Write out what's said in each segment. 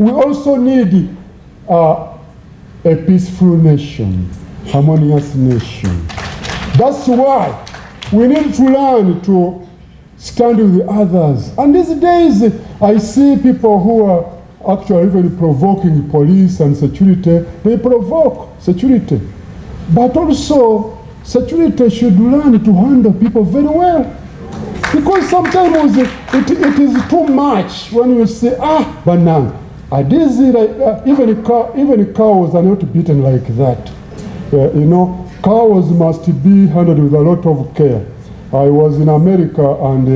We also need a peaceful nation, harmonious nation. That's why we need to learn to stand with others. And these days, I see people who are actually even provoking police and security. They provoke security. But also, security should learn to handle people very well. Because sometimes it is too much when you say, banana, even cows are not beaten like that. Cows must be handled with a lot of care. I was in America, and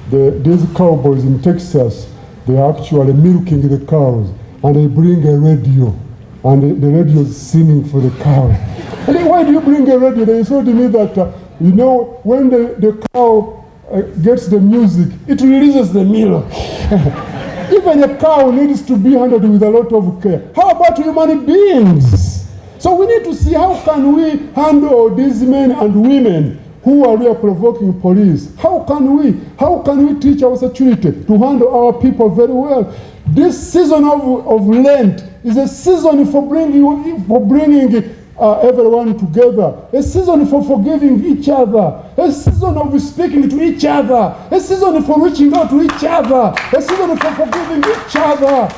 these cowboys in Texas, they are actually milking the cows, and they bring a radio, and the radio is singing for the cows. And then, why do you bring a radio? They told me that, when the cow gets the music, it releases the milk. Even a cow needs to be handled with a lot of care. How about human beings? So we need to see how can we handle these men and women who are really provoking police. How can we teach our security to handle our people very well? This season of Lent is a season for bringing everyone together, a season for forgiving each other, a season of speaking to each other, a season for reaching out to each other, a season for forgiving each other.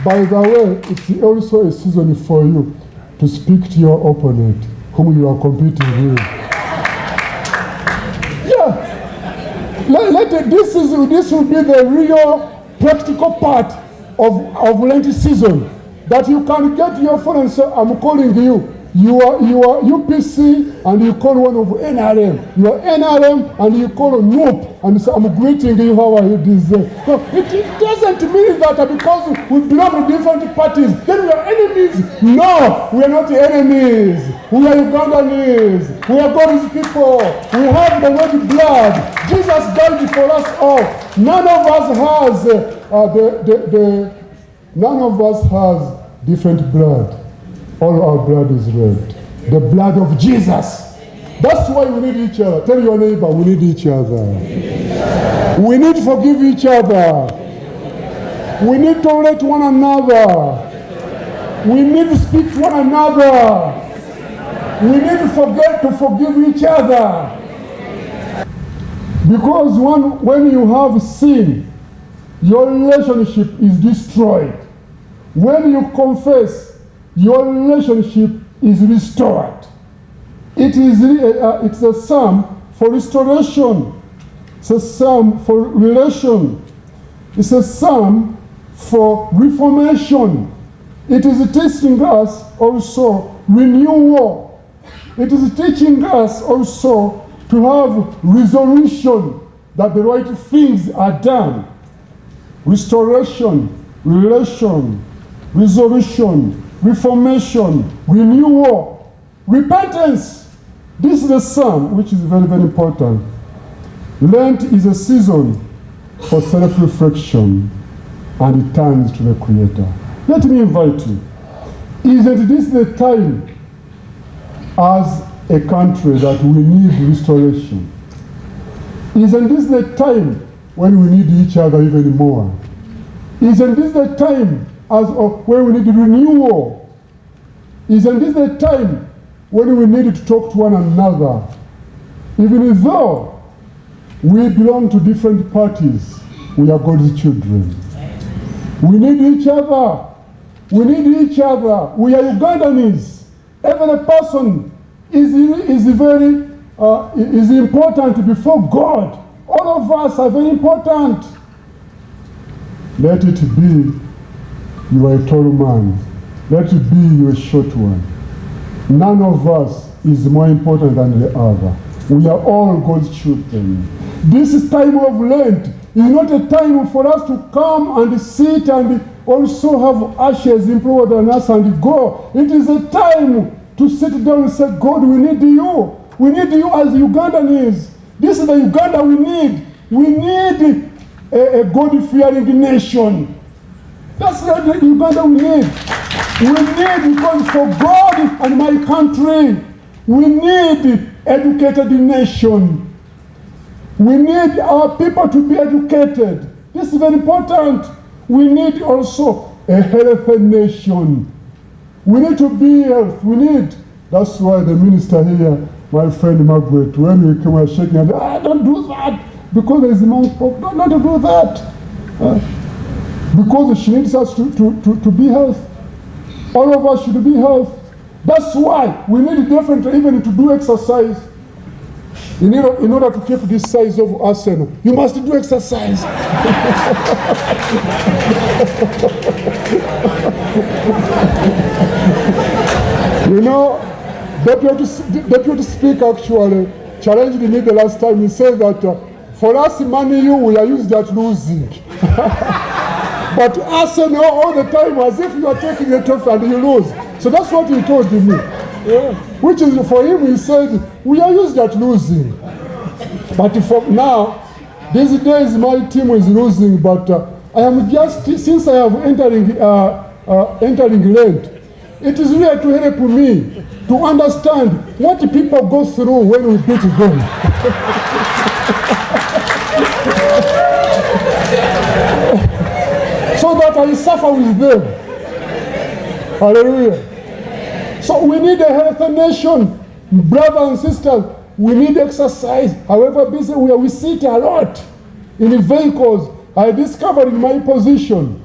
By the way, it's also a season for you to speak to your opponent whom you are competing with. This will be the real practical part of Lent season. That you can get your phone and say, I'm calling you. You are UPC and you call one of NRM. You are NRM and you call NOOP and say, I'm greeting you, how are you this day? So it doesn't mean that because we belong to different parties, then we are enemies. No, we are not enemies. We are Ugandans. We are God's people. We have the red blood. Jesus died for us all. None of us has different blood. All our blood is red. The blood of Jesus. That's why we need each other. Tell your neighbor, we need each other. We need to forgive each other. We need to tolerate one another. We need to speak to one another. We need to forgive each other. Because when you have sin, your relationship is destroyed. When you confess, your relationship is restored. It's a psalm for restoration. It's a psalm for relation. It's a psalm for reformation. It is teaching us also renewal. It is teaching us also to have resolution, that the right things are done. Restoration, relation, resolution, reformation, renewal, repentance. This is a psalm which is very, very important. Lent is a season for self-reflection, and it turns to the Creator. Let me invite you. Isn't this the time as a country that we need restoration? Isn't this the time when we need each other even more? Isn't this the time when we need renewal? Isn't this the time when we need to talk to one another? Even though we belong to different parties, we are God's children. We need each other. We need each other. We are Ugandans. Every person is important before God. All of us are very important. Let it be you are a tall man. Let it be you a short one. None of us is more important than the other. We are all God's children. This time of Lent is not a time for us to come and sit and also have ashes implored on us and go. It is a time to sit down and say, God, we need you. We need you as Ugandans. This is the Uganda we need. We need a God-fearing nation. That's the Uganda we need. We need, because for God and my country, we need educated nation. We need our people to be educated. This is very important. We need also a healthy nation. We need to be healthy. We need. That's why the minister here, my friend Margaret, when we came, was shaking, don't do that because there is a monkeypox. Not to do that. Because she needs us to be healthy. All of us should be healthy. That's why we need definitely even to do exercise. In order to keep this size of arsenal, you must do exercise. You know, Deputy Speaker actually challenged me the last time. He said that for us, money we are used at losing. But arsenal all the time as if you are taking a trophy and you lose. So that's what he told me. Yeah. Which is for him, he said, we are used at losing. But for now, these days my team is losing, but I am just, since I have entering Lent, it is really to help me to understand what people go through when we beat them. So that I suffer with them. Hallelujah. So we need a healthy nation. Brothers and sisters, we need exercise. However busy we sit a lot in vehicles. I discovered in my position,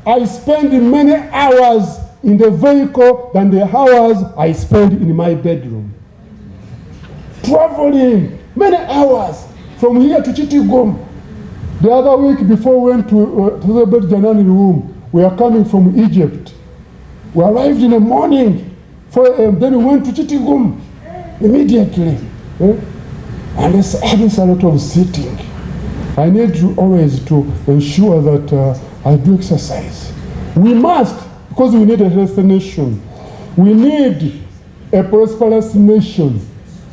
I spend many hours in the vehicle than the hours I spend in my bedroom. Traveling many hours from here to Chitigom. The other week before we went to the bed Janani room, we are coming from Egypt. We arrived in the morning. Then we went to Chitigum immediately. And it's a lot of sitting. I need to always to ensure that I do exercise. We must, because we need a healthy nation. We need a prosperous nation.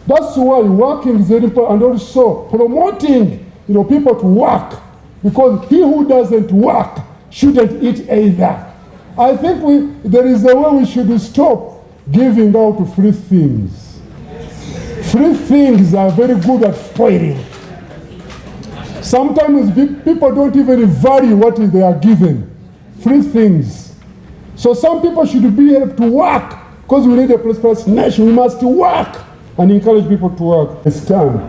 That's why working is very important, and also promoting people to work. Because he who doesn't work shouldn't eat either. I think there is a way we should stop giving out free things. Free things are very good at spoiling. Sometimes people don't even value what they are given. Free things. So some people should be able to work because we need a prosperous nation. We must work and encourage people to work. Stand,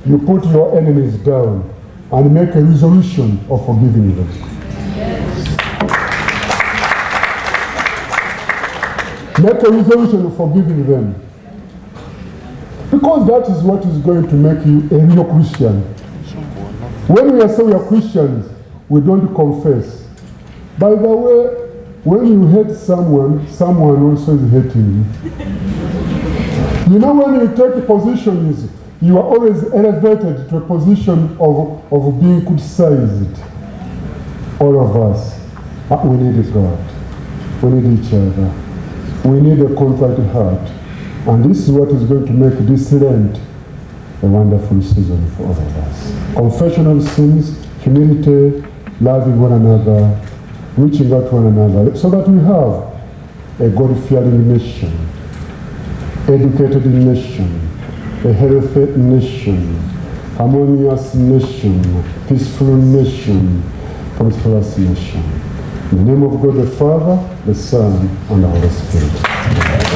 you put your enemies down and make a resolution of forgiving them. Make a resolution of forgiving them. Because that is what is going to make you a real Christian. When we say we are Christians, we don't confess. By the way, when you hate someone, someone also is hating you. You know, when you take positions, you are always elevated to a position of being criticized. All of us. We need God. We need each other. We need a contrite heart. And this is what is going to make this Lent a wonderful season for all of us. Confession of sins, humility, loving one another, reaching out to one another, so that we have a God-fearing nation, educated nation, a healthy nation, harmonious nation, peaceful nation, prosperous nation. In the name of God the Father, the Son, and the Holy Spirit.